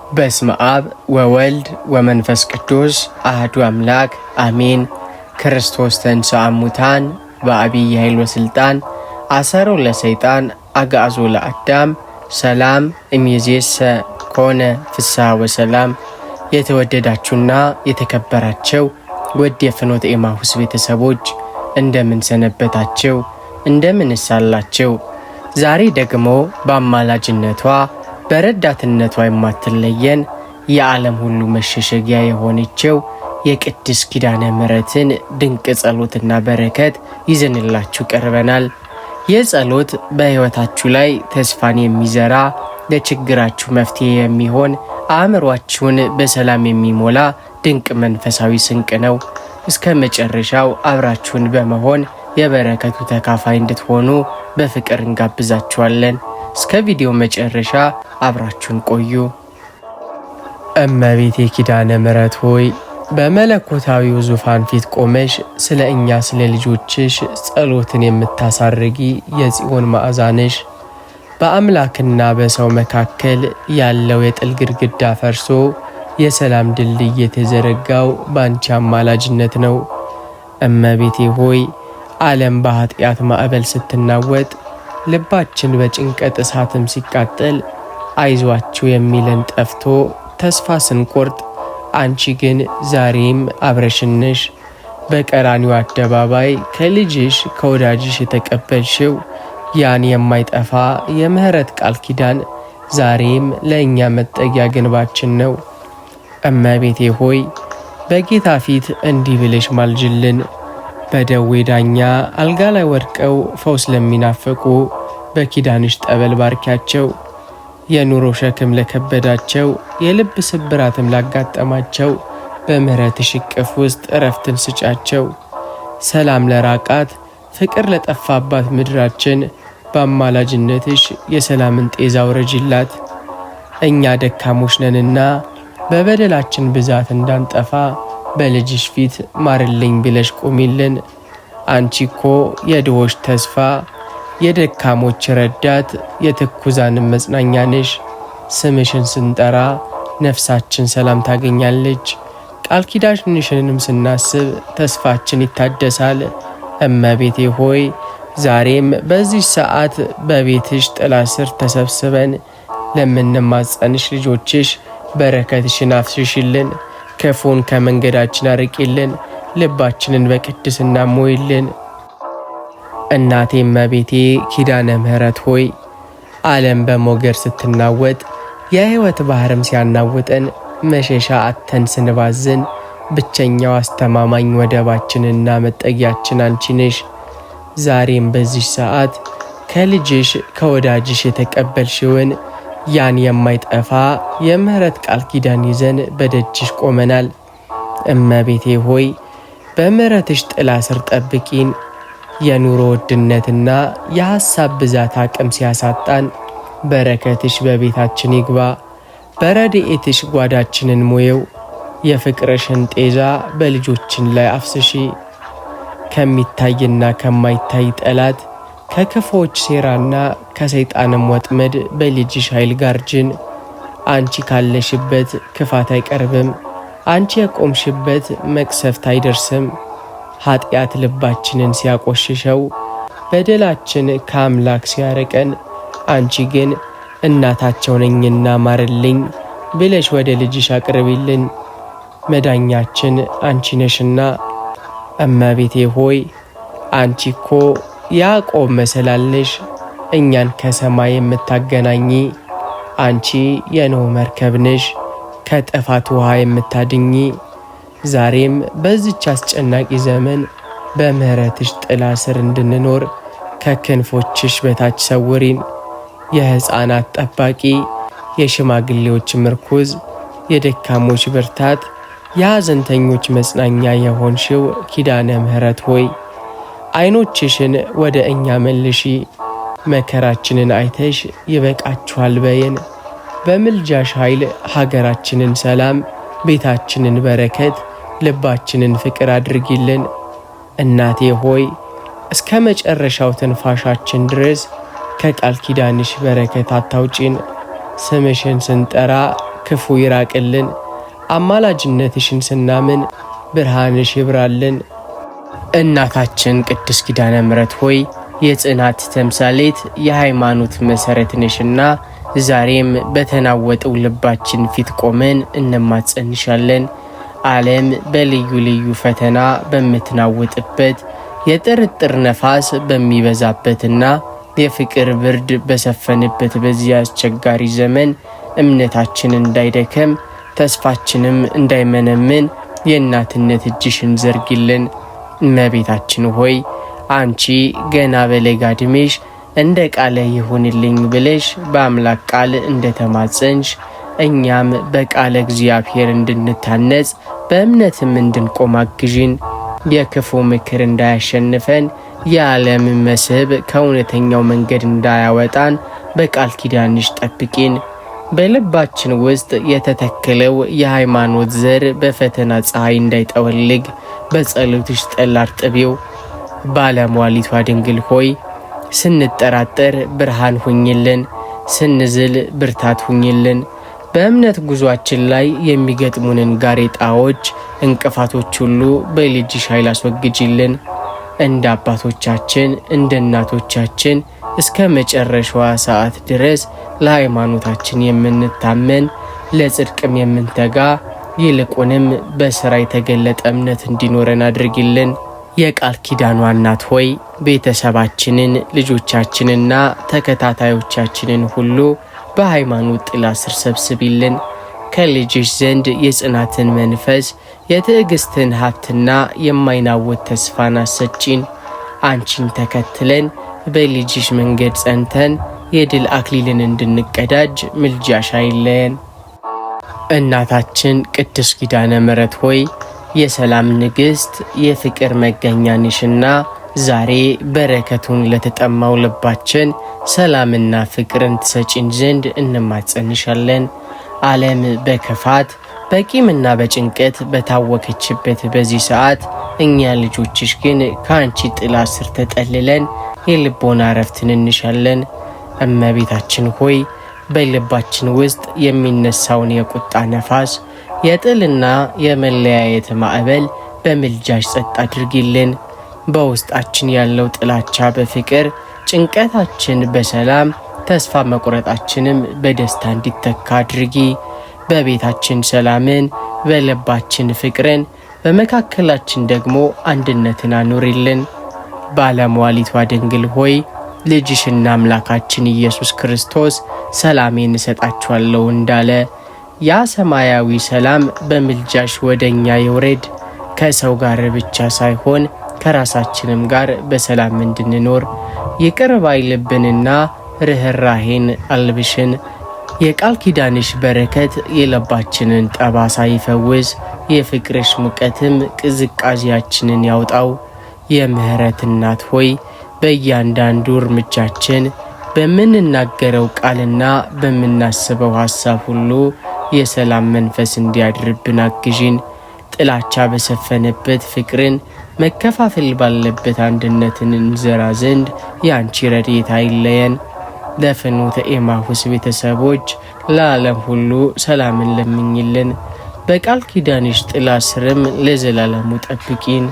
በስመ አብ ወወልድ ወመንፈስ ቅዱስ አሐዱ አምላክ አሜን። ክርስቶስ ተንሥአ እሙታን በዐቢይ ኃይል ወሥልጣን አሰሮ ለሰይጣን አግዓዞ ለአዳም ሰላም እምይእዜሰ ኮነ ፍስሐ ወሰላም። የተወደዳችሁና የተከበራችሁ ውድ የፍኖተ ኤማሁስ ቤተሰቦች እንደምን ሰነበታችሁ? እንደምንስ አላችሁ? ዛሬ ደግሞ በአማላጅነቷ በረዳትነቷ የማትለየን የዓለም ሁሉ መሸሸጊያ የሆነችው የቅድስት ኪዳነ ምሕረትን ድንቅ ጸሎትና በረከት ይዘንላችሁ ቀርበናል። ይህ ጸሎት በሕይወታችሁ ላይ ተስፋን የሚዘራ ለችግራችሁ መፍትሄ የሚሆን አእምሯችሁን በሰላም የሚሞላ ድንቅ መንፈሳዊ ስንቅ ነው። እስከ መጨረሻው አብራችሁን በመሆን የበረከቱ ተካፋይ እንድትሆኑ በፍቅር እንጋብዛችኋለን። እስከ ቪዲዮ መጨረሻ አብራችሁን ቆዩ። እመቤቴ ኪዳነ ምሕረት ሆይ በመለኮታዊው ዙፋን ፊት ቆመሽ ስለ እኛ ስለ ልጆችሽ ጸሎትን የምታሳርጊ የጽዮን መዓዛ ነሽ። በአምላክና በሰው መካከል ያለው የጥል ግድግዳ ፈርሶ የሰላም ድልድይ የተዘረጋው በአንቺ አማላጅነት ነው። እመቤቴ ሆይ ዓለም በኃጢአት ማዕበል ስትናወጥ ልባችን በጭንቀት እሳትም ሲቃጠል አይዟችሁ የሚለን ጠፍቶ ተስፋ ስንቆርጥ አንቺ ግን ዛሬም አብረሽነሽ። በቀራኒው አደባባይ ከልጅሽ ከወዳጅሽ የተቀበልሽው ያን የማይጠፋ የምህረት ቃል ኪዳን ዛሬም ለእኛ መጠጊያ ግንባችን ነው። እመቤቴ ሆይ በጌታ ፊት እንዲህ ብለሽ ማልጅልን። በደዌ ዳኛ አልጋ ላይ ወድቀው ፈውስ ለሚናፈቁ በኪዳንሽ ጠበል ባርኪያቸው። የኑሮ ሸክም ለከበዳቸው የልብ ስብራትም ላጋጠማቸው በምህረትሽ እቅፍ ውስጥ እረፍትን ስጫቸው። ሰላም ለራቃት ፍቅር ለጠፋባት ምድራችን በአማላጅነትሽ የሰላምን ጤዛ አውረጅላት። እኛ ደካሞች ነንና በበደላችን ብዛት እንዳንጠፋ በልጅሽ ፊት ማርልኝ ብለሽ ቆሚልን። አንቺ እኮ የድሆች ተስፋ የደካሞች ረዳት የትኩዛንም መጽናኛ ነሽ። ስምሽን ስንጠራ ነፍሳችን ሰላም ታገኛለች። ቃል ኪዳንሽንም ስናስብ ተስፋችን ይታደሳል። እመቤቴ ሆይ ዛሬም በዚህ ሰዓት በቤትሽ ጥላ ስር ተሰብስበን ለምንማጸንሽ ልጆችሽ በረከትሽን አፍስሽልን። ክፉን ከመንገዳችን አርቂልን። ልባችንን በቅድስና ሞይልን። እናቴ እመቤቴ ኪዳነ ምሕረት ሆይ ዓለም በሞገድ ስትናወጥ የሕይወት ባህርም ሲያናውጠን መሸሻ አተን ስንባዝን ብቸኛው አስተማማኝ ወደባችንና መጠጊያችን አንቺ ነሽ። ዛሬም በዚህ ሰዓት ከልጅሽ ከወዳጅሽ የተቀበልሽውን ያን የማይጠፋ የምህረት ቃል ኪዳን ይዘን በደጅሽ ቆመናል። እመቤቴ ሆይ በምህረትሽ ጥላ ስር ጠብቂን። የኑሮ ውድነትና የሐሳብ ብዛት አቅም ሲያሳጣን በረከትሽ በቤታችን ይግባ። በረድኤትሽ ጓዳችንን ሞየው። የፍቅርሽን ጤዛ በልጆችን ላይ አፍስሺ። ከሚታይና ከማይታይ ጠላት ከክፎች ሴራና ከሰይጣንም ወጥመድ በልጅሽ ኃይል ጋርጅን። አንቺ ካለሽበት ክፋት አይቀርብም። አንቺ የቆምሽበት መቅሰፍት አይደርስም። ኃጢአት ልባችንን ሲያቆሽሸው በደላችን ከአምላክ ሲያረቀን አንቺ ግን እናታቸው ነኝና ማርልኝ ብለሽ ወደ ልጅሽ አቅርቢልን። መዳኛችን አንቺ ነሽና እመቤቴ ሆይ አንቺ እኮ ያዕቆብ መሰላል ነሽ፣ እኛን ከሰማይ የምታገናኚ። አንቺ የኖህ መርከብ ነሽ፣ ከጥፋት ውሃ የምታድኚ። ዛሬም በዚች አስጨናቂ ዘመን በምህረትሽ ጥላ ስር እንድንኖር ከክንፎችሽ በታች ሰውሪን። የሕፃናት ጠባቂ፣ የሽማግሌዎች ምርኩዝ፣ የደካሞች ብርታት፣ የሐዘንተኞች መጽናኛ የሆንሽው ኪዳነ ምሕረት ሆይ ዓይኖችሽን ወደ እኛ መልሺ። መከራችንን አይተሽ ይበቃችኋል በይን። በምልጃሽ ኃይል ሀገራችንን ሰላም፣ ቤታችንን በረከት፣ ልባችንን ፍቅር አድርጊልን። እናቴ ሆይ እስከ መጨረሻው ትንፋሻችን ድረስ ከቃል ኪዳንሽ በረከት አታውጪን። ስምሽን ስንጠራ ክፉ ይራቅልን። አማላጅነትሽን ስናምን ብርሃንሽ ይብራልን። እናታችን ቅድስት ኪዳነ ምሕረት ሆይ የጽናት ተምሳሌት የሃይማኖት መሰረት ነሽና ዛሬም በተናወጠው ልባችን ፊት ቆመን እንማጸንሻለን። ዓለም በልዩ ልዩ ፈተና በምትናወጥበት የጥርጥር ነፋስ በሚበዛበትና የፍቅር ብርድ በሰፈነበት በዚህ አስቸጋሪ ዘመን እምነታችን እንዳይደከም ተስፋችንም እንዳይመነምን የእናትነት እጅሽን ዘርጊልን። እመቤታችን ሆይ አንቺ ገና በለጋ ዕድሜሽ እንደ ቃለ ይሁንልኝ ብለሽ በአምላክ ቃል እንደተማጸንሽ እኛም በቃለ እግዚአብሔር እንድንታነጽ በእምነትም እንድንቆም አግዢን። የክፉ ምክር እንዳያሸንፈን የዓለም መስህብ ከእውነተኛው መንገድ እንዳያወጣን በቃል ኪዳንሽ ጠብቂን። በልባችን ውስጥ የተተከለው የሃይማኖት ዘር በፈተና ፀሐይ እንዳይጠወልግ በጸሎትሽ ጠል አርጥቢው። ባለሟሊቷ ድንግል ሆይ ስንጠራጠር ብርሃን ሁኝልን፣ ስንዝል ብርታት ሁኝልን። በእምነት ጉዟችን ላይ የሚገጥሙንን ጋሬጣዎች፣ እንቅፋቶች ሁሉ በልጅሽ ኃይል አስወግጅልን። እንደ አባቶቻችን እንደ እናቶቻችን እስከ መጨረሻዋ ሰዓት ድረስ ለሃይማኖታችን የምንታመን ለጽድቅም የምንተጋ ይልቁንም በሥራ የተገለጠ እምነት እንዲኖረን አድርጊልን። የቃል ኪዳኗ እናት ሆይ ቤተሰባችንን ልጆቻችንና ተከታታዮቻችንን ሁሉ በሃይማኖት ጥላ ስር ሰብስቢልን። ከልጅሽ ዘንድ የጽናትን መንፈስ የትዕግስትን ሀብትና የማይናወጥ ተስፋን አሰጪን። አንቺን ተከትለን በልጅሽ መንገድ ጸንተን የድል አክሊልን እንድንቀዳጅ ምልጃሽ አይለየን። እናታችን ቅድስት ኪዳነ ምሕረት ሆይ የሰላም ንግሥት የፍቅር መገኛ ነሽና ዛሬ በረከቱን ለተጠማው ልባችን ሰላምና ፍቅርን ትሰጪን ዘንድ እንማጸንሻለን። ዓለም በክፋት በቂምና በጭንቀት በታወከችበት በዚህ ሰዓት እኛ ልጆችሽ ግን ከአንቺ ጥላ ስር ተጠልለን የልቦና ረፍትን እንሻለን። እመቤታችን ሆይ በልባችን ውስጥ የሚነሳውን የቁጣ ነፋስ የጥልና የመለያየት ማዕበል በምልጃሽ ጸጥ አድርጊልን። በውስጣችን ያለው ጥላቻ በፍቅር፣ ጭንቀታችን በሰላም፣ ተስፋ መቁረጣችንም በደስታ እንዲተካ አድርጊ። በቤታችን ሰላምን፣ በልባችን ፍቅርን፣ በመካከላችን ደግሞ አንድነትን አኑሪልን። ባለሟሊቷ ድንግል ሆይ ልጅሽና አምላካችን ኢየሱስ ክርስቶስ ሰላሜን እሰጣችኋለሁ እንዳለ ያ ሰማያዊ ሰላም በምልጃሽ ወደኛ ይውረድ። ከሰው ጋር ብቻ ሳይሆን ከራሳችንም ጋር በሰላም እንድንኖር ይቅር ባይ ልብንና ርኅራሄን አልብሽን። የቃል ኪዳንሽ በረከት የልባችንን ጠባሳ ይፈውስ። የፍቅርሽ ሙቀትም ቅዝቃዜያችንን ያውጣው። የምህረት እናት ሆይ በእያንዳንዱ እርምጃችን በምንናገረው ቃልና በምናስበው ሐሳብ ሁሉ የሰላም መንፈስ እንዲያድርብን አግዢን። ጥላቻ በሰፈነበት ፍቅርን፣ መከፋፈል ባለበት አንድነትን እንዘራ ዘንድ የአንቺ ረድኤት አይለየን። ለፍኖተ ኤማሁስ ቤተሰቦች ለዓለም ሁሉ ሰላምን ለምኝልን። በቃል ኪዳንሽ ጥላ ስርም ለዘላለሙ ጠብቂን።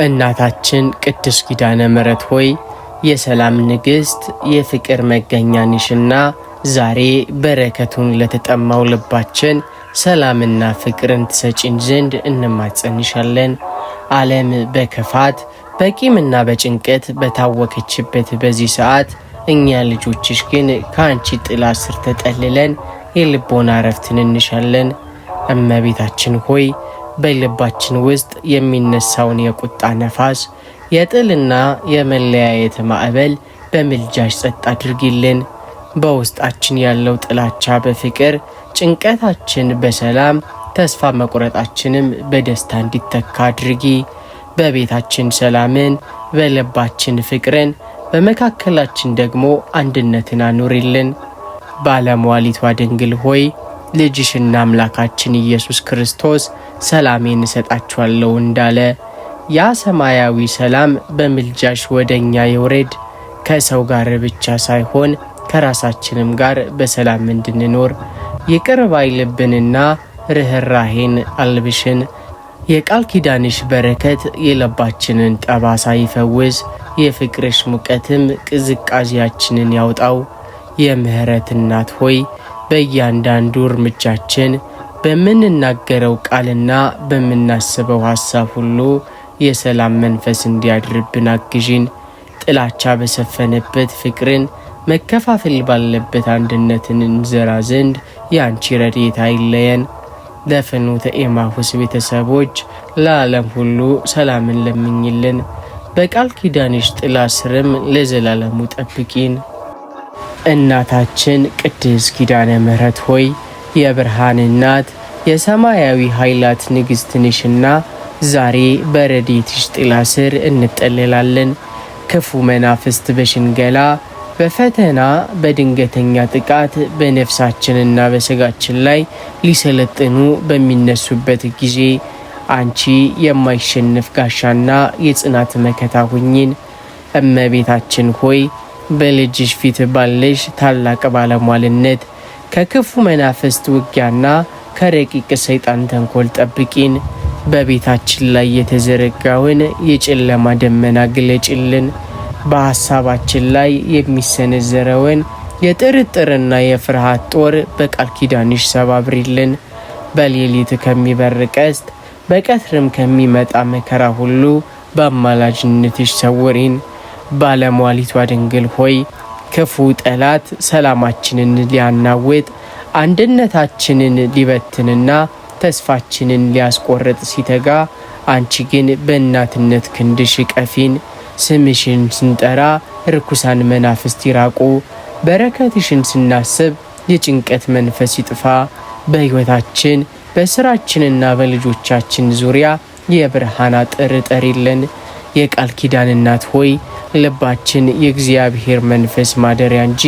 እናታችን ቅድስት ኪዳነ ምሕረት ሆይ የሰላም ንግሥት የፍቅር መገኛ ነሽና ዛሬ በረከቱን ለተጠማው ልባችን ሰላምና ፍቅርን ትሰጪን ዘንድ እንማጸንሻለን። ዓለም በክፋት በቂምና በጭንቀት በታወከችበት በዚህ ሰዓት እኛ ልጆችሽ ግን ከአንቺ ጥላ ስር ተጠልለን የልቦና ረፍትን እንሻለን። እመቤታችን ሆይ በልባችን ውስጥ የሚነሳውን የቁጣ ነፋስ የጥልና የመለያየት ማዕበል በምልጃሽ ጸጥ አድርጊልን። በውስጣችን ያለው ጥላቻ በፍቅር፣ ጭንቀታችን በሰላም፣ ተስፋ መቁረጣችንም በደስታ እንዲተካ አድርጊ። በቤታችን ሰላምን፣ በልባችን ፍቅርን፣ በመካከላችን ደግሞ አንድነትን አኑሪልን። ባለሟሊቷ ድንግል ሆይ ልጅሽና አምላካችን ኢየሱስ ክርስቶስ ሰላሜን እሰጣችኋለሁ እንዳለ ያ ሰማያዊ ሰላም በምልጃሽ ወደኛ ይውረድ። ከሰው ጋር ብቻ ሳይሆን ከራሳችንም ጋር በሰላም እንድንኖር ይቅር ባይ ልብንና ርህራሄን አልብሽን። የቃል ኪዳንሽ በረከት የልባችንን ጠባሳ ይፈውስ። የፍቅርሽ ሙቀትም ቅዝቃዜያችንን ያውጣው። የምህረት እናት ሆይ በእያንዳንዱ እርምጃችን በምንናገረው ቃልና በምናስበው ሐሳብ ሁሉ የሰላም መንፈስ እንዲያድርብን አግዢን። ጥላቻ በሰፈነበት ፍቅርን፣ መከፋፈል ባለበት አንድነትን እንዘራ ዘንድ ያንቺ ረድኤት አይለየን። ለፍኖተ ኤማሁስ ቤተሰቦች ለዓለም ሁሉ ሰላምን ለምኝልን። በቃል ኪዳንሽ ጥላ ስርም ለዘላለሙ ጠብቂን። እናታችን ቅድስት ኪዳነ ምሕረት ሆይ የብርሃን እናት የሰማያዊ ኃይላት ንግሥት ነሽና ዛሬ በረድኤትሽ ጥላ ስር እንጠለላለን። ክፉ መናፍስት በሽንገላ በፈተና በድንገተኛ ጥቃት በነፍሳችንና በሥጋችን ላይ ሊሰለጥኑ በሚነሱበት ጊዜ አንቺ የማይሸነፍ ጋሻና የጽናት መከታ ሁኚን። እመቤታችን ሆይ በልጅሽ ፊት ባለሽ ታላቅ ባለሟልነት ከክፉ መናፍስት ውጊያና ከረቂቅ ሰይጣን ተንኮል ጠብቂን። በቤታችን ላይ የተዘረጋውን የጨለማ ደመና ግለጭልን። በሐሳባችን ላይ የሚሰነዘረውን የጥርጥርና የፍርሃት ጦር በቃል ኪዳንሽ ሰባብሪልን። በሌሊት ከሚበር ቀስት በቀትርም ከሚመጣ መከራ ሁሉ በአማላጅነትሽ ሰውሪን። ባለሟሊቷ ድንግል ሆይ ክፉ ጠላት ሰላማችንን ሊያናውጥ አንድነታችንን ሊበትንና ተስፋችንን ሊያስቆርጥ ሲተጋ፣ አንቺ ግን በእናትነት ክንድሽ ቀፊን። ስምሽን ስንጠራ ርኩሳን መናፍስት ይራቁ። በረከትሽን ስናስብ የጭንቀት መንፈስ ይጥፋ። በሕይወታችን በስራችንና በልጆቻችን ዙሪያ የብርሃን አጥር ጠሪልን። የቃል ኪዳን እናት ሆይ ልባችን የእግዚአብሔር መንፈስ ማደሪያ እንጂ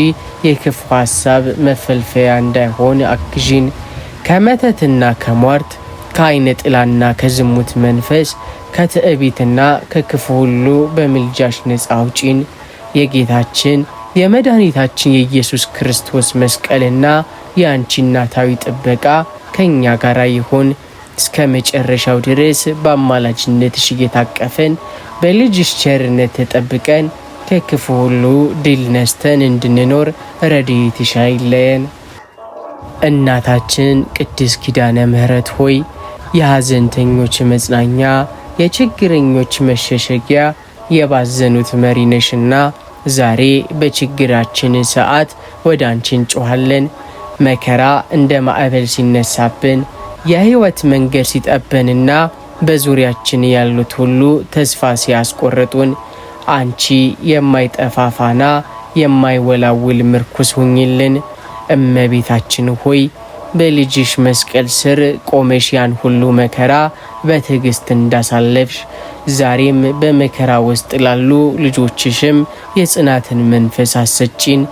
የክፉ ሐሳብ መፈልፈያ እንዳይሆን አግዢን። ከመተትና ከሟርት ከዓይነ ጥላና ከዝሙት መንፈስ ከትዕቢትና ከክፉ ሁሉ በምልጃሽ ነጻ አውጪን። የጌታችን የመድኃኒታችን የኢየሱስ ክርስቶስ መስቀልና የአንቺ እናታዊ ጥበቃ ከእኛ ጋር ይሁን። እስከ መጨረሻው ድረስ በአማላጅነትሽ እየታቀፈን በልጅሽ ቸርነት ተጠብቀን ከክፉ ሁሉ ድል ነስተን እንድንኖር ረድኤትሽ አይለየን። እናታችን ቅድስት ኪዳነ ምሕረት ሆይ የሐዘንተኞች መጽናኛ፣ የችግረኞች መሸሸጊያ፣ የባዘኑት መሪ ነሽና ዛሬ በችግራችን ሰዓት ወደ አንቺ እንጮኻለን። መከራ እንደ ማዕበል ሲነሳብን፣ የሕይወት መንገድ ሲጠበንና በዙሪያችን ያሉት ሁሉ ተስፋ ሲያስቆርጡን አንቺ የማይጠፋ ፋና የማይወላውል ምርኩስ ሁኝልን። እመቤታችን ሆይ በልጅሽ መስቀል ስር ቆመሽ ያን ሁሉ መከራ በትዕግስት እንዳሳለፍሽ ዛሬም በመከራ ውስጥ ላሉ ልጆችሽም የጽናትን መንፈስ አሰጪን።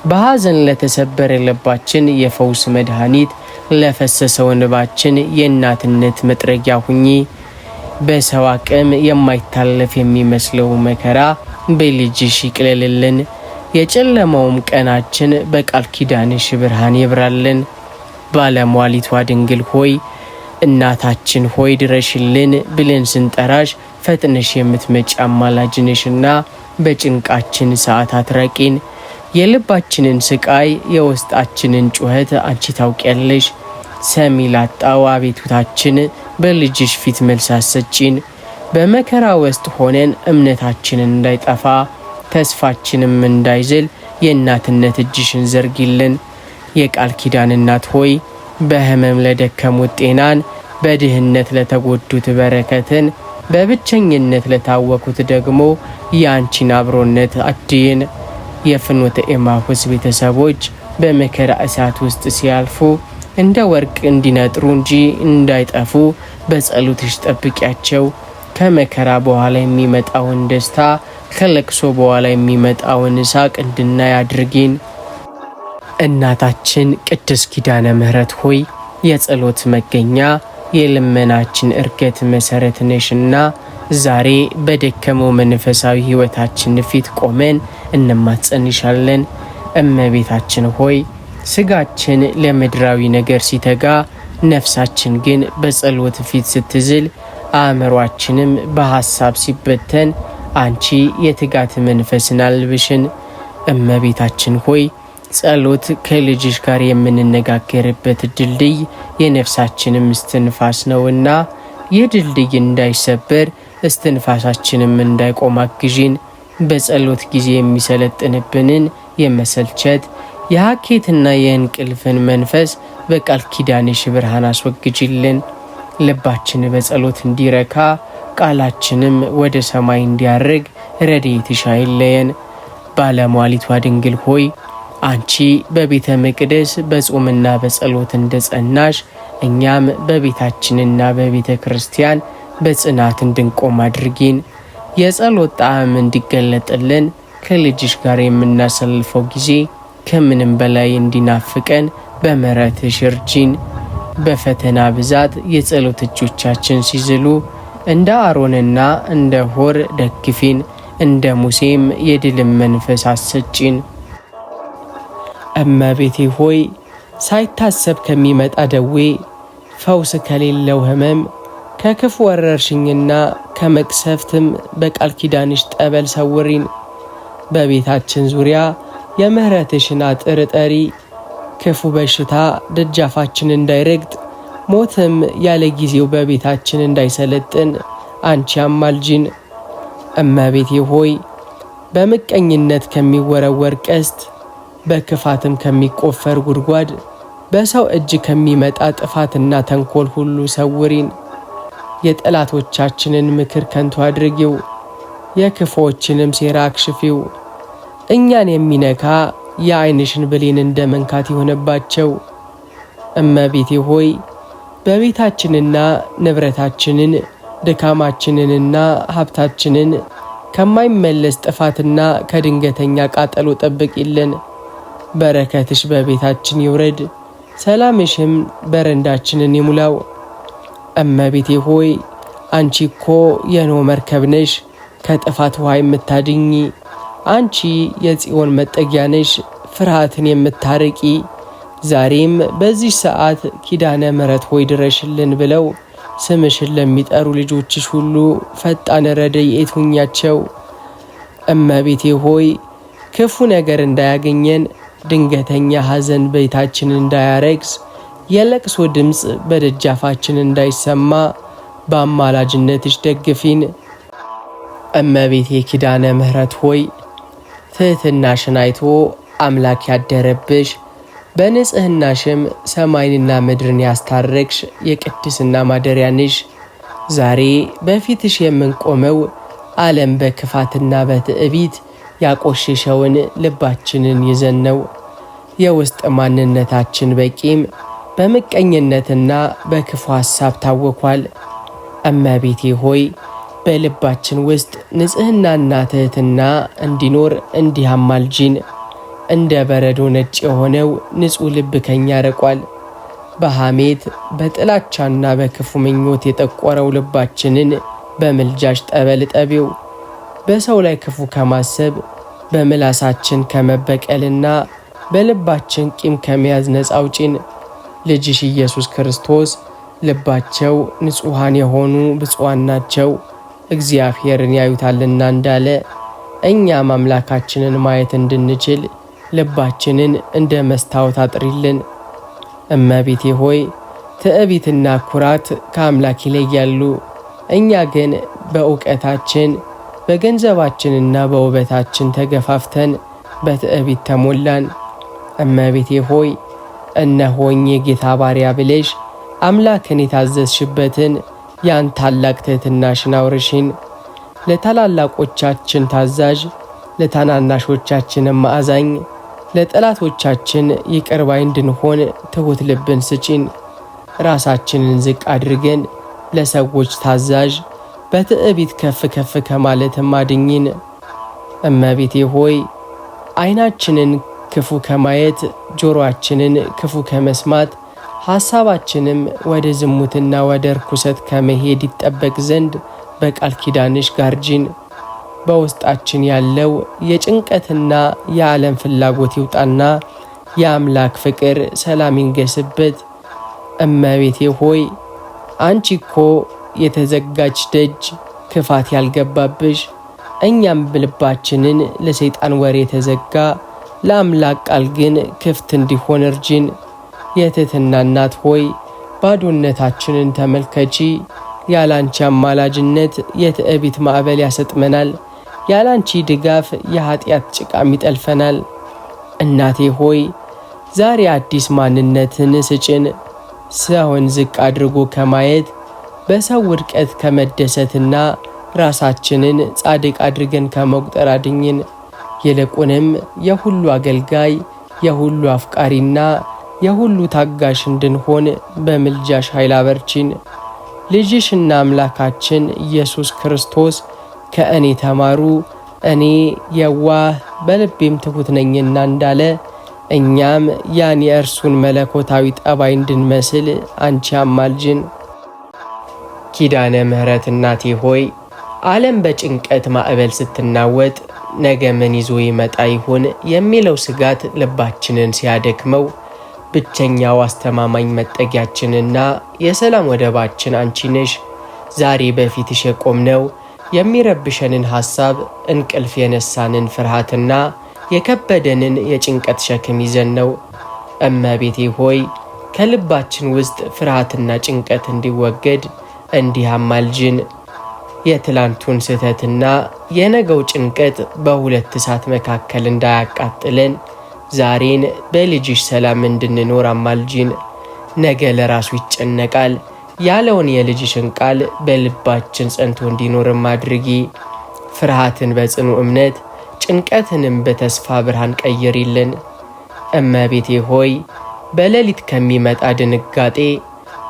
በሐዘን ለተሰበረ ልባችን የፈውስ መድኃኒት፣ ለፈሰሰው እንባችን የእናትነት መጥረጊያ ሁኚ። በሰው አቅም የማይታለፍ የሚመስለው መከራ በልጅሽ ይቅለልልን። የጨለማውም ቀናችን በቃል ኪዳንሽ ብርሃን ይብራልን። ባለሟሊቷ ድንግል ሆይ እናታችን ሆይ ድረሽልን ብለን ስንጠራሽ ፈጥነሽ የምትመጪ አማላጅ ነሽና በጭንቃችን ሰዓት አትራቂን። የልባችንን ስቃይ የውስጣችንን ጩኸት አንቺ ታውቂያለሽ። ሰሚ ላጣው አቤቱታችን በልጅሽ ፊት መልስ አሰጪን። በመከራ ውስጥ ሆነን እምነታችንን እንዳይጠፋ ተስፋችንም እንዳይዝል የእናትነት እጅሽን ዘርጊልን። የቃል ኪዳን እናት ሆይ በሕመም ለደከሙት ጤናን፣ በድህነት ለተጎዱት በረከትን፣ በብቸኝነት ለታወኩት ደግሞ የአንቺን አብሮነት አድይን። የፍኖተ ኤማሁስ ቤተሰቦች በመከራ እሳት ውስጥ ሲያልፉ እንደ ወርቅ እንዲነጥሩ እንጂ እንዳይጠፉ በጸሎትሽ ጠብቂያቸው። ከመከራ በኋላ የሚመጣውን ደስታ፣ ከለቅሶ በኋላ የሚመጣውን ሳቅ እንድናይ አድርጊን። እናታችን ቅድስት ኪዳነ ምሕረት ሆይ የጸሎት መገኛ፣ የልመናችን እርገት መሰረት ነሽና ዛሬ በደከመው መንፈሳዊ ሕይወታችን ፊት ቆመን እንማጸንሻለን። እመቤታችን ሆይ ስጋችን ለምድራዊ ነገር ሲተጋ፣ ነፍሳችን ግን በጸሎት ፊት ስትዝል፣ አእምሯችንም በሐሳብ ሲበተን አንቺ የትጋት መንፈስን አልብሽን። እመቤታችን ሆይ ጸሎት ከልጅሽ ጋር የምንነጋገርበት ድልድይ የነፍሳችንም እስትንፋስ ነውና ይህ ድልድይ እንዳይሰበር እስትንፋሳችንም እንዳይቆም አግዢን። በጸሎት ጊዜ የሚሰለጥንብንን የመሰልቸት የሐኬትና የእንቅልፍን መንፈስ በቃል ኪዳንሽ ብርሃን አስወግጅልን። ልባችን በጸሎት እንዲረካ ቃላችንም ወደ ሰማይ እንዲያርግ ረድኤትሽ አይለየን። ባለሟሊቷ ድንግል ሆይ አንቺ በቤተ መቅደስ በጾምና በጸሎት እንደጸናሽ እኛም በቤታችንና በቤተ ክርስቲያን በጽናት እንድንቆም አድርጊን። የጸሎት ጣዕም እንዲገለጥልን ከልጅሽ ጋር የምናሳልፈው ጊዜ ከምንም በላይ እንዲናፍቀን በምሕረትሽ እርጂን። በፈተና ብዛት የጸሎት እጆቻችን ሲዝሉ እንደ አሮንና እንደ ሆር ደግፊን፣ እንደ ሙሴም የድልን መንፈስ አሰጪን። እመቤቴ ሆይ ሳይታሰብ ከሚመጣ ደዌ፣ ፈውስ ከሌለው ሕመም፣ ከክፉ ወረርሽኝና ከመቅሰፍትም በቃል ኪዳንሽ ጠበል ሰውሪን። በቤታችን ዙሪያ የምሕረትሽን አጥር ጠሪ፣ ክፉ በሽታ ደጃፋችን እንዳይረግጥ፣ ሞትም ያለ ጊዜው በቤታችን እንዳይሰለጥን አንቺ አማልጂን። እመቤቴ ሆይ በምቀኝነት ከሚወረወር ቀስት፣ በክፋትም ከሚቆፈር ጉድጓድ፣ በሰው እጅ ከሚመጣ ጥፋትና ተንኮል ሁሉ ሰውሪን። የጠላቶቻችንን ምክር ከንቱ አድርጊው፣ የክፉዎችንም ሴራ አክሽፊው። እኛን የሚነካ የዓይንሽን ብሌን እንደ መንካት ይሆነባቸው። እመቤቴ ሆይ በቤታችንና ንብረታችንን ድካማችንንና ሀብታችንን ከማይመለስ ጥፋትና ከድንገተኛ ቃጠሎ ጠብቂልን። በረከትሽ በቤታችን ይውረድ፣ ሰላምሽም በረንዳችንን ይሙላው። እመቤቴ ሆይ አንቺ እኮ የኖኅ መርከብ ነሽ፣ ከጥፋት ውሃ የምታድኚ። አንቺ የጽዮን መጠጊያ ነሽ፣ ፍርሃትን የምታርቂ። ዛሬም በዚህ ሰዓት ኪዳነ ምሕረት ሆይ ድረሽልን ብለው ስምሽን ለሚጠሩ ልጆችሽ ሁሉ ፈጣን ረድኤት ሁኛቸው። እመቤቴ ሆይ ክፉ ነገር እንዳያገኘን፣ ድንገተኛ ሐዘን ቤታችን እንዳያረግስ፣ የለቅሶ ድምፅ በደጃፋችን እንዳይሰማ በአማላጅነትሽ ደግፊን። እመቤቴ ኪዳነ ምሕረት ሆይ ትሕትናሽን አይቶ አምላክ ያደረብሽ፣ በንጽሕናሽም ሰማይንና ምድርን ያስታረቅሽ የቅድስና ማደሪያ ነሽ። ዛሬ በፊትሽ የምንቆመው ዓለም በክፋትና በትዕቢት ያቆሸሸውን ልባችንን ይዘን ነው። የውስጥ ማንነታችን በቂም በምቀኝነትና በክፉ ሐሳብ ታወኳል። እመቤቴ ሆይ በልባችን ውስጥ ንጽሕናና ትሕትና እንዲኖር እንዲህ አማልጂን። እንደ በረዶ ነጭ የሆነው ንጹሕ ልብ ከኛ ርቋል። በሐሜት በጥላቻና በክፉ ምኞት የጠቆረው ልባችንን በምልጃሽ ጠበል ጠቢው። በሰው ላይ ክፉ ከማሰብ በምላሳችን ከመበቀልና በልባችን ቂም ከመያዝ ነፃ አውጪን። ልጅሽ ኢየሱስ ክርስቶስ ልባቸው ንጹሐን የሆኑ ብፁዓን ናቸው እግዚአብሔርን ያዩታልና እንዳለ እኛም አምላካችንን ማየት እንድንችል ልባችንን እንደ መስታወት አጥሪልን። እመቤቴ ሆይ ትዕቢትና ኩራት ከአምላክ ይለያሉ። እኛ ግን በእውቀታችን በገንዘባችንና በውበታችን ተገፋፍተን በትዕቢት ተሞላን። እመቤቴ ሆይ እነሆኝ የጌታ ባሪያ ብለሽ አምላክን የታዘዝሽበትን ያን ታላቅ ትሕትናሽን አውርሽን። ለታላላቆቻችን ታዛዥ፣ ለታናናሾቻችንም አዛኝ፣ ለጠላቶቻችን ይቅር ባይ እንድንሆን ትሑት ልብን ስጪን። ራሳችንን ዝቅ አድርገን ለሰዎች ታዛዥ፣ በትዕቢት ከፍ ከፍ ከማለትም አድኝን። እመቤቴ ሆይ ዓይናችንን ክፉ ከማየት፣ ጆሮአችንን ክፉ ከመስማት፣ ሐሳባችንም ወደ ዝሙትና ወደ ርኩሰት ከመሄድ ይጠበቅ ዘንድ በቃል ኪዳንሽ ጋርጂን። በውስጣችን ያለው የጭንቀትና የዓለም ፍላጎት ይውጣና የአምላክ ፍቅር ሰላም ይንገስበት። እመቤቴ ሆይ አንቺ እኮ የተዘጋች ደጅ ክፋት ያልገባብሽ፣ እኛም ልባችንን ለሰይጣን ወሬ የተዘጋ ለአምላክ ቃል ግን ክፍት እንዲሆን እርጂን። የትሕትና እናት ሆይ ባዶነታችንን ተመልከቺ። ያላንቺ አማላጅነት የትዕቢት ማዕበል ያሰጥመናል፣ ያላንቺ ድጋፍ የኃጢአት ጭቃም ይጠልፈናል። እናቴ ሆይ ዛሬ አዲስ ማንነትን ስጭን። ሰውን ዝቅ አድርጎ ከማየት በሰው ውድቀት ከመደሰትና ራሳችንን ጻድቅ አድርገን ከመቁጠር አድኝን። ይልቁንም የሁሉ አገልጋይ የሁሉ አፍቃሪና የሁሉ ታጋሽ እንድንሆን በምልጃሽ ኃይል አበርቺን። ልጅሽና አምላካችን ኢየሱስ ክርስቶስ ከእኔ ተማሩ እኔ የዋህ በልቤም ትሑት ነኝና እንዳለ እኛም ያን የእርሱን መለኮታዊ ጠባይ እንድንመስል አንቺ አማልጅን። ኪዳነ ምሕረት እናቴ ሆይ ዓለም በጭንቀት ማዕበል ስትናወጥ ነገ ምን ይዞ ይመጣ ይሆን የሚለው ስጋት ልባችንን ሲያደክመው ብቸኛው አስተማማኝ መጠጊያችንና የሰላም ወደባችን አንቺ ነሽ። ዛሬ በፊትሽ የቆምነው የሚረብሸንን ሐሳብ፣ እንቅልፍ የነሳንን ፍርሃትና የከበደንን የጭንቀት ሸክም ይዘን ነው። እመቤቴ ሆይ ከልባችን ውስጥ ፍርሃትና ጭንቀት እንዲወገድ እንዲህ አማልጅን። የትላንቱን ስህተትና የነገው ጭንቀት በሁለት እሳት መካከል እንዳያቃጥለን ዛሬን በልጅሽ ሰላም እንድንኖር አማልጅን። ነገ ለራሱ ይጨነቃል ያለውን የልጅሽን ቃል በልባችን ጸንቶ እንዲኖርም አድርጊ። ፍርሃትን በጽኑ እምነት ጭንቀትንም በተስፋ ብርሃን ቀይሪልን። እመቤቴ ሆይ በሌሊት ከሚመጣ ድንጋጤ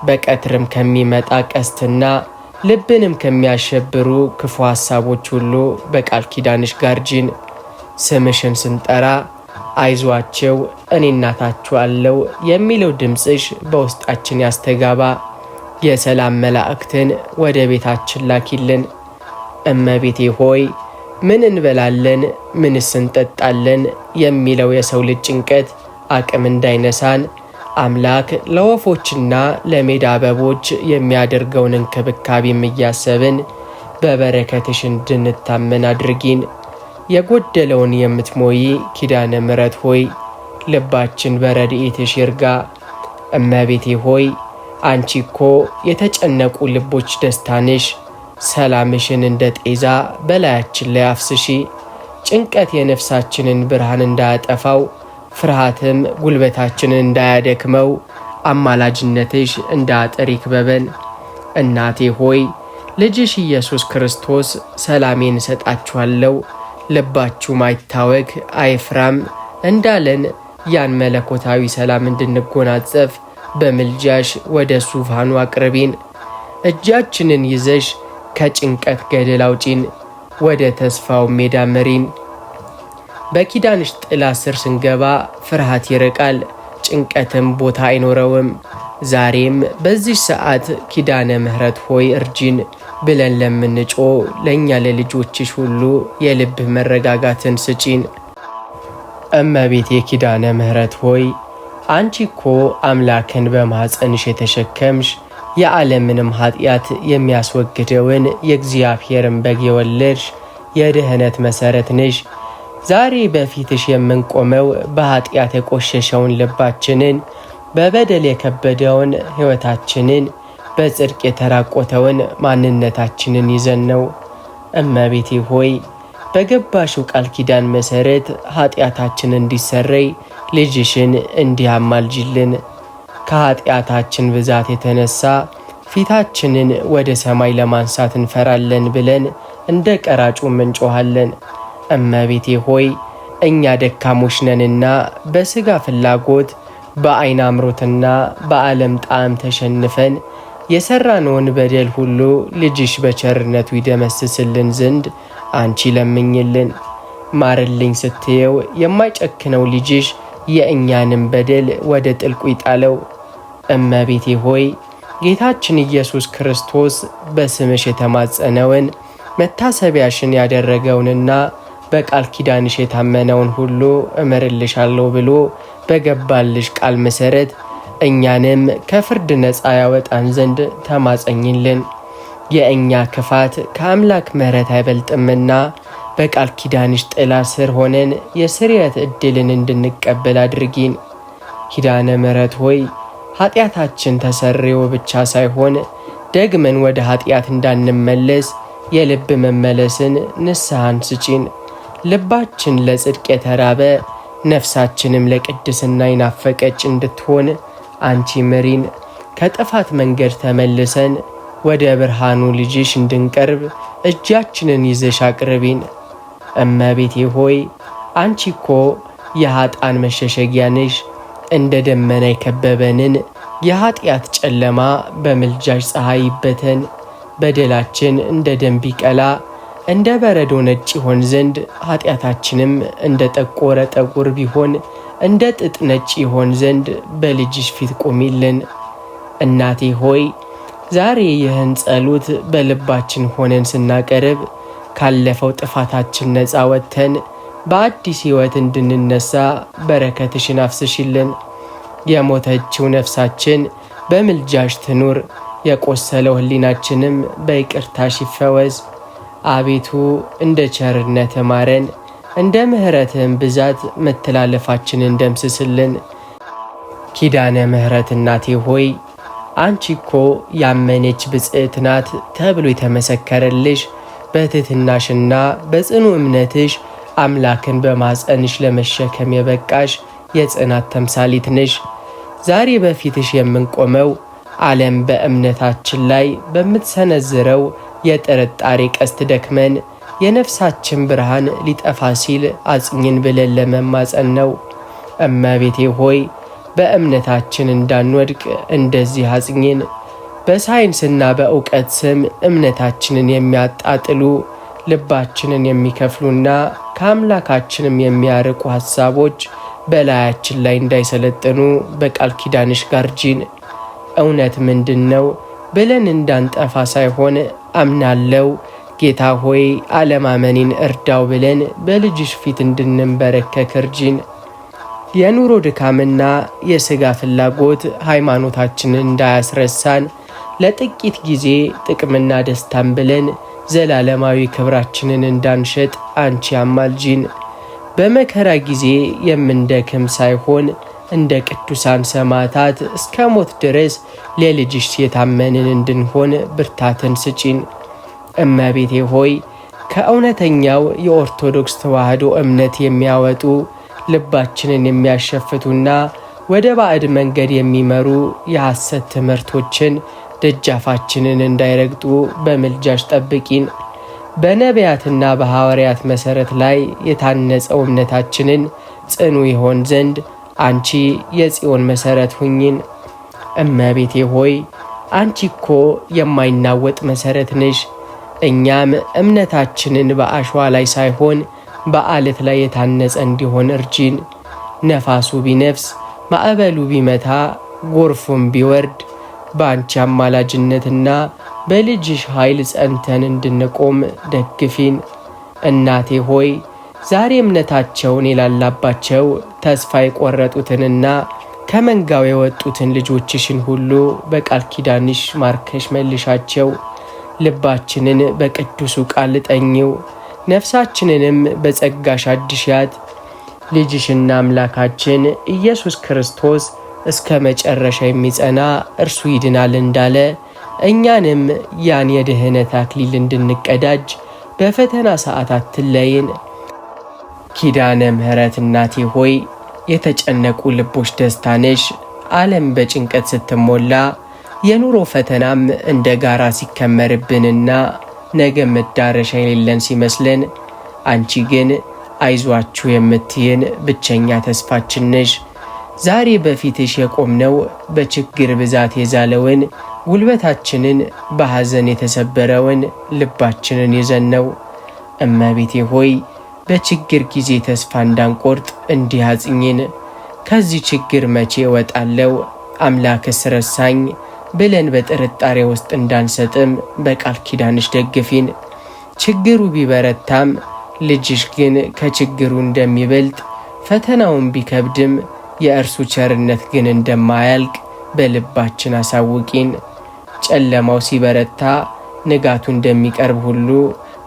በቀትርም ከሚመጣ ቀስትና ልብንም ከሚያሸብሩ ክፉ ሐሳቦች ሁሉ በቃል ኪዳንሽ ጋርጂን። ስምሽን ስንጠራ አይዟቸው እኔ እናታችሁ አለው የሚለው ድምፅሽ በውስጣችን ያስተጋባ። የሰላም መላእክትን ወደ ቤታችን ላኪልን። እመቤቴ ሆይ ምን እንበላለን ምንስ እንጠጣለን የሚለው የሰው ልጅ ጭንቀት አቅም እንዳይነሳን አምላክ ለወፎችና ለሜዳ አበቦች የሚያደርገውን እንክብካቤም እያሰብን በበረከትሽ እንድንታመን አድርጊን። የጎደለውን የምትሞይ ኪዳነ ምሕረት ሆይ ልባችን በረድኤትሽ ይርጋ። እመቤቴ ሆይ አንቺ እኮ የተጨነቁ ልቦች ደስታንሽ፣ ሰላምሽን እንደ ጤዛ በላያችን ላይ አፍስሺ። ጭንቀት የነፍሳችንን ብርሃን እንዳያጠፋው፣ ፍርሃትም ጉልበታችንን እንዳያደክመው አማላጅነትሽ እንደ አጥር ይክበበን። እናቴ ሆይ ልጅሽ ኢየሱስ ክርስቶስ ሰላሜን እሰጣችኋለሁ ልባችሁም አይታወክ አይፍራም እንዳለን ያን መለኮታዊ ሰላም እንድንጎናጸፍ በምልጃሽ ወደ ዙፋኑ አቅርቢን። እጃችንን ይዘሽ ከጭንቀት ገደል አውጪን፣ ወደ ተስፋው ሜዳ መሪን። በኪዳንሽ ጥላ ስር ስንገባ ፍርሃት ይርቃል፣ ጭንቀትም ቦታ አይኖረውም። ዛሬም በዚህ ሰዓት ኪዳነ ምሕረት ሆይ እርጂን ብለን ለምንጮ ለእኛ ለልጆችሽ ሁሉ የልብ መረጋጋትን ስጪን። እመቤቴ ኪዳነ ምሕረት ሆይ አንቺ እኮ አምላክን በማኅፀንሽ የተሸከምሽ የዓለምንም ኃጢአት የሚያስወግደውን የእግዚአብሔርን በግ የወለድሽ የድኅነት መሠረት ነሽ። ዛሬ በፊትሽ የምንቆመው በኃጢአት የቆሸሸውን ልባችንን፣ በበደል የከበደውን ሕይወታችንን፣ በጽድቅ የተራቆተውን ማንነታችንን ይዘን ነው። እመቤቴ ሆይ በገባሽው ቃል ኪዳን መሠረት ኃጢአታችን እንዲሰረይ ልጅሽን እንዲህ አማልጅልን። ከኃጢአታችን ብዛት የተነሳ ፊታችንን ወደ ሰማይ ለማንሳት እንፈራለን ብለን እንደ ቀራጩም እንጮኻለን። እመቤቴ ሆይ እኛ ደካሞች ነንና በሥጋ ፍላጎት በዓይን አምሮትና በዓለም ጣዕም ተሸንፈን የሠራነውን በደል ሁሉ ልጅሽ በቸርነቱ ይደመስስልን ዘንድ አንቺ ለምኝልን። ማርልኝ ስትየው የማይጨክነው ልጅሽ የእኛንም በደል ወደ ጥልቁ ይጣለው። እመቤቴ ሆይ ጌታችን ኢየሱስ ክርስቶስ በስምሽ የተማጸነውን መታሰቢያሽን ያደረገውንና በቃል ኪዳንሽ የታመነውን ሁሉ እምርልሻለሁ ብሎ በገባልሽ ቃል መሰረት እኛንም ከፍርድ ነፃ ያወጣን ዘንድ ተማጸኝልን። የእኛ ክፋት ከአምላክ ምሕረት አይበልጥምና በቃል ኪዳንሽ ጥላ ስር ሆነን የስርየት ዕድልን እንድንቀበል አድርጊን። ኪዳነ ምሕረት ሆይ ኃጢአታችን ተሰርዮ ብቻ ሳይሆን ደግመን ወደ ኃጢአት እንዳንመለስ የልብ መመለስን ንስሐን ስጪን። ልባችን ለጽድቅ የተራበ ነፍሳችንም ለቅድስና ይናፈቀች እንድትሆን አንቺ ምሪን። ከጥፋት መንገድ ተመልሰን ወደ ብርሃኑ ልጅሽ እንድንቀርብ እጃችንን ይዘሽ አቅርቢን። እመቤቴ ሆይ አንቺ እኮ የኃጥአን መሸሸጊያ ነሽ። እንደ ደመና የከበበንን የኃጢአት ጨለማ በምልጃሽ ፀሐይ ይበተን። በደላችን እንደ ደም ቢቀላ እንደ በረዶ ነጭ ይሆን ዘንድ ኃጢአታችንም እንደ ጠቆረ ጠጉር ቢሆን እንደ ጥጥ ነጭ ይሆን ዘንድ በልጅሽ ፊት ቆሚልን። እናቴ ሆይ ዛሬ ይህን ጸሎት በልባችን ሆነን ስናቀርብ ካለፈው ጥፋታችን ነፃ ወጥተን በአዲስ ሕይወት እንድንነሳ በረከትሽን አፍስሽልን። የሞተችው ነፍሳችን በምልጃሽ ትኑር፣ የቆሰለው ሕሊናችንም በይቅርታሽ ይፈወስ። አቤቱ እንደ ቸርነት ማረን፣ እንደ ምሕረትህም ብዛት መተላለፋችንን ደምስስልን። ኪዳነ ምሕረት እናቴ ሆይ አንቺ እኮ ያመነች ብጽዕት ናት ተብሎ የተመሰከረልሽ በትሕትናሽና በጽኑ እምነትሽ አምላክን በማፀንሽ ለመሸከም የበቃሽ የጽናት ተምሳሊት ነሽ። ዛሬ በፊትሽ የምንቆመው ዓለም በእምነታችን ላይ በምትሰነዝረው የጥርጣሬ ቀስት ደክመን የነፍሳችን ብርሃን ሊጠፋ ሲል አጽኝን ብለን ለመማፀን ነው። እመቤቴ ሆይ በእምነታችን እንዳንወድቅ እንደዚህ አጽኝን። በሳይንስና በእውቀት ስም እምነታችንን የሚያጣጥሉ ልባችንን የሚከፍሉና ከአምላካችንም የሚያርቁ ሐሳቦች በላያችን ላይ እንዳይሰለጥኑ በቃል ኪዳንሽ ጋርጂን። እውነት ምንድን ነው ብለን እንዳንጠፋ ሳይሆን አምናለው ጌታ ሆይ አለማመኔን እርዳው ብለን በልጅሽ ፊት እንድንበረከክ እርጂን። የኑሮ ድካምና የሥጋ ፍላጎት ሃይማኖታችንን እንዳያስረሳን ለጥቂት ጊዜ ጥቅምና ደስታን ብለን ዘላለማዊ ክብራችንን እንዳንሸጥ አንቺ አማልጂን። በመከራ ጊዜ የምንደክም ሳይሆን እንደ ቅዱሳን ሰማዕታት እስከ ሞት ድረስ ለልጅሽ የታመንን እንድንሆን ብርታትን ስጪን። እመቤቴ ሆይ ከእውነተኛው የኦርቶዶክስ ተዋሕዶ እምነት የሚያወጡ ልባችንን የሚያሸፍቱና ወደ ባዕድ መንገድ የሚመሩ የሐሰት ትምህርቶችን ደጃፋችንን እንዳይረግጡ በምልጃሽ ጠብቂን። በነቢያትና በሐዋርያት መሠረት ላይ የታነጸው እምነታችንን ጽኑ ይሆን ዘንድ አንቺ የጽዮን መሠረት ሁኚን። እመቤቴ ሆይ አንቺ እኮ የማይናወጥ መሠረት ነሽ። እኛም እምነታችንን በአሸዋ ላይ ሳይሆን በአለት ላይ የታነጸ እንዲሆን እርጂን። ነፋሱ ቢነፍስ ማዕበሉ ቢመታ ጎርፉም ቢወርድ በአንቺ አማላጅነትና በልጅሽ ኃይል ጸንተን እንድንቆም ደግፊን። እናቴ ሆይ ዛሬ እምነታቸውን የላላባቸው ተስፋ የቆረጡትንና ከመንጋው የወጡትን ልጆችሽን ሁሉ በቃል ኪዳንሽ ማርከሽ መልሻቸው። ልባችንን በቅዱሱ ቃል ጠኚው፣ ነፍሳችንንም በጸጋሽ አድሻት። ልጅሽና አምላካችን ኢየሱስ ክርስቶስ እስከ መጨረሻ የሚጸና እርሱ ይድናል እንዳለ እኛንም ያን የድህነት አክሊል እንድንቀዳጅ በፈተና ሰዓት አትለይን። ኪዳነ ምሕረት እናቴ ሆይ የተጨነቁ ልቦች ደስታ ነሽ። ዓለም በጭንቀት ስትሞላ የኑሮ ፈተናም እንደ ጋራ ሲከመርብንና ነገ መዳረሻ የሌለን ሲመስለን፣ አንቺ ግን አይዟችሁ የምትይን ብቸኛ ተስፋችን ነሽ። ዛሬ በፊትሽ የቆምነው በችግር ብዛት የዛለውን ጉልበታችንን፣ በሐዘን የተሰበረውን ልባችንን ይዘን ነው። እመቤቴ ሆይ በችግር ጊዜ ተስፋ እንዳንቆርጥ እንዲህ አጽኚን። ከዚህ ችግር መቼ እወጣለሁ አምላክስ ረሳኝ ብለን በጥርጣሬ ውስጥ እንዳንሰጥም በቃል ኪዳንሽ ደግፊን። ችግሩ ቢበረታም ልጅሽ ግን ከችግሩ እንደሚበልጥ ፈተናውን ቢከብድም የእርሱ ቸርነት ግን እንደማያልቅ በልባችን አሳውቂን። ጨለማው ሲበረታ ንጋቱ እንደሚቀርብ ሁሉ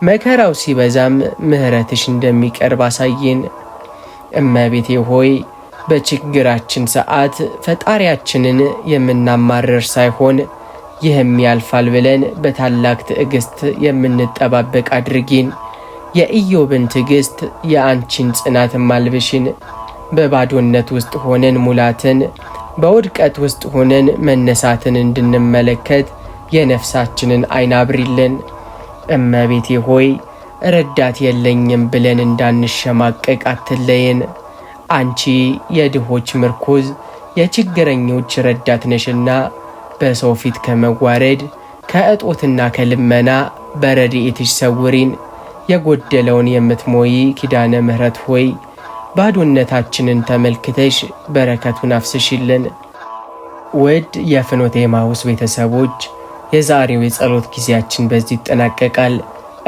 መከራው ሲበዛም ምሕረትሽ እንደሚቀርብ አሳይን። እመቤቴ ሆይ በችግራችን ሰዓት ፈጣሪያችንን የምናማርር ሳይሆን ይህም ያልፋል ብለን በታላቅ ትዕግስት የምንጠባበቅ አድርጊን። የኢዮብን ትዕግስት የአንቺን ጽናት ማልብሽን። በባዶነት ውስጥ ሆነን ሙላትን፣ በውድቀት ውስጥ ሆነን መነሳትን እንድንመለከት የነፍሳችንን ዓይን አብሪልን። እመቤቴ ሆይ ረዳት የለኝም ብለን እንዳንሸማቀቅ አትለየን። አንቺ የድሆች ምርኩዝ የችግረኞች ረዳት ነሽና በሰው ፊት ከመዋረድ ከእጦትና ከልመና በረድኤትሽ ሰውሪን። የጎደለውን የምትሞይ ኪዳነ ምሕረት ሆይ ባዶነታችንን ተመልክተሽ በረከቱን አፍስሽልን። ውድ የፍኖተ ኤማሁስ ቤተሰቦች የዛሬው የጸሎት ጊዜያችን በዚህ ይጠናቀቃል።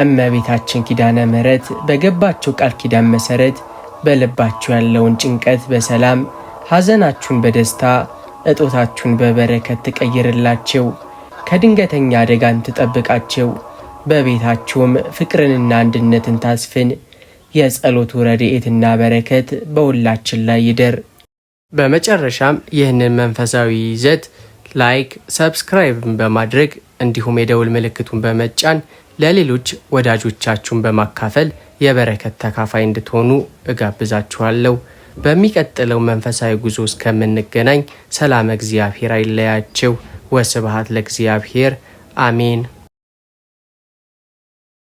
እመቤታችን ኪዳነ ምሕረት በገባቸው ቃል ኪዳን መሰረት በልባችሁ ያለውን ጭንቀት በሰላም ሐዘናችሁን በደስታ እጦታችሁን በበረከት ትቀይርላቸው፣ ከድንገተኛ አደጋን ትጠብቃቸው፣ በቤታችሁም ፍቅርንና አንድነትን ታስፍን። የጸሎቱ ረድኤትና በረከት በሁላችን ላይ ይደር። በመጨረሻም ይህንን መንፈሳዊ ይዘት ላይክ፣ ሰብስክራይብ በማድረግ እንዲሁም የደውል ምልክቱን በመጫን ለሌሎች ወዳጆቻችሁን በማካፈል የበረከት ተካፋይ እንድትሆኑ እጋብዛችኋለሁ። በሚቀጥለው መንፈሳዊ ጉዞ እስከምንገናኝ ሰላም እግዚአብሔር አይለያችሁ። ወስብሐት ለእግዚአብሔር። አሜን።